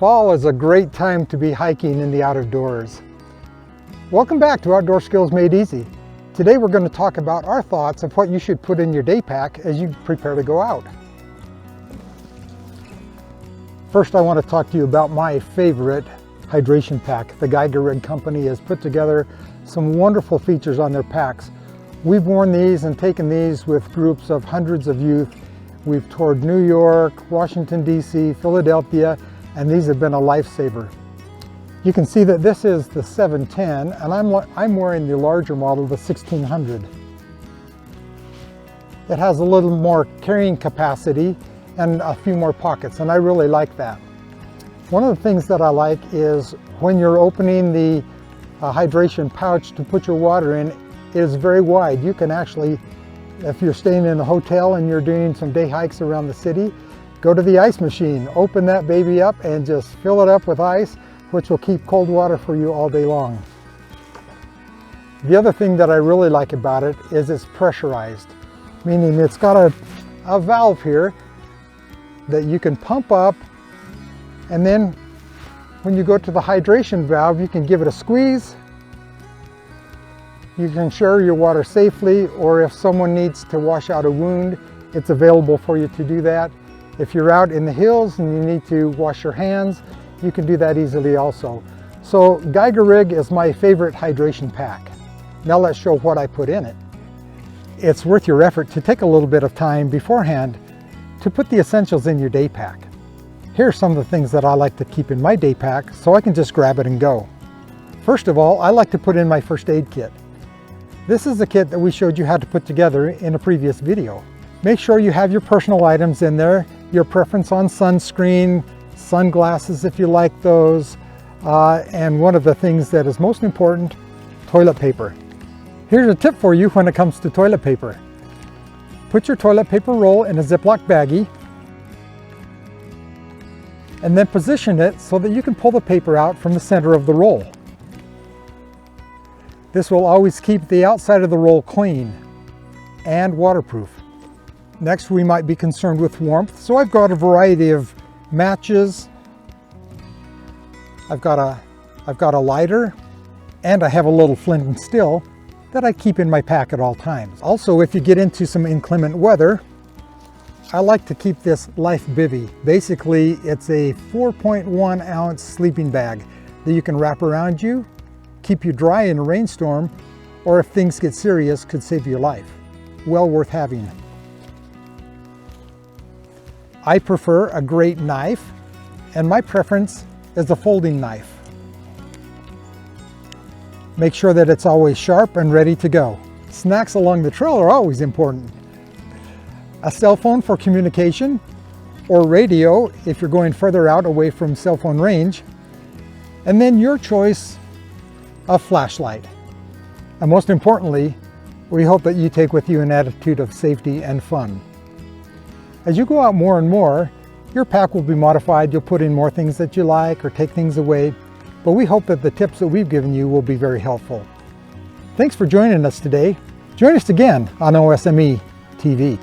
Fall is a great time to be hiking in the outdoors. Welcome back to Outdoor Skills Made Easy. Today we're going to talk about our thoughts of what you should put in your day pack as you prepare to go out. First, I want to talk to you about my favorite hydration pack. The Geigerrig company has put together some wonderful features on their packs. We've worn these and taken these with groups of hundreds of youth. We've toured New York, Washington, D.C., Philadelphia, and these have been a lifesaver. You can see that this is the 710, and I'm wearing the larger model, the 1600. It has a little more carrying capacity and a few more pockets, and I really like that. One of the things that I like is when you're opening the hydration pouch to put your water in, it is very wide. You can actually, if you're staying in a hotel and you're doing some day hikes around the city, go to the ice machine, open that baby up and just fill it up with ice, which will keep cold water for you all day long. The other thing that I really like about it is it's pressurized, meaning it's got a valve here that you can pump up, and then when you go to the hydration valve, you can give it a squeeze. You can share your water safely, or if someone needs to wash out a wound, it's available for you to do that. If you're out in the hills and you need to wash your hands, you can do that easily also. So Geigerrig is my favorite hydration pack. Now let's show what I put in it. It's worth your effort to take a little bit of time beforehand to put the essentials in your day pack. Here are some of the things that I like to keep in my day pack so I can just grab it and go. First of all, I like to put in my first aid kit. This is the kit that we showed you how to put together in a previous video. Make sure you have your personal items in there, your preference on sunscreen, sunglasses if you like those, and one of the things that is most important, toilet paper. Here's a tip for you when it comes to toilet paper. Put your toilet paper roll in a Ziploc baggie and then position it so that you can pull the paper out from the center of the roll. This will always keep the outside of the roll clean and waterproof. Next, we might be concerned with warmth, so I've got a variety of matches. I've got a lighter, and I have a little flint and steel that I keep in my pack at all times. Also, if you get into some inclement weather, I like to keep this Life Bivy. Basically, it's a 4.1 ounce sleeping bag that you can wrap around you, keep you dry in a rainstorm, or if things get serious, could save your life. Well worth having. I prefer a great knife, and my preference is a folding knife. Make sure that it's always sharp and ready to go. Snacks along the trail are always important. A cell phone for communication, or radio if you're going further out away from cell phone range, and then your choice of flashlight. And most importantly, we hope that you take with you an attitude of safety and fun. As you go out more and more, your pack will be modified. You'll put in more things that you like or take things away, but we hope that the tips that we've given you will be very helpful. Thanks for joining us today. Join us again on OSME TV.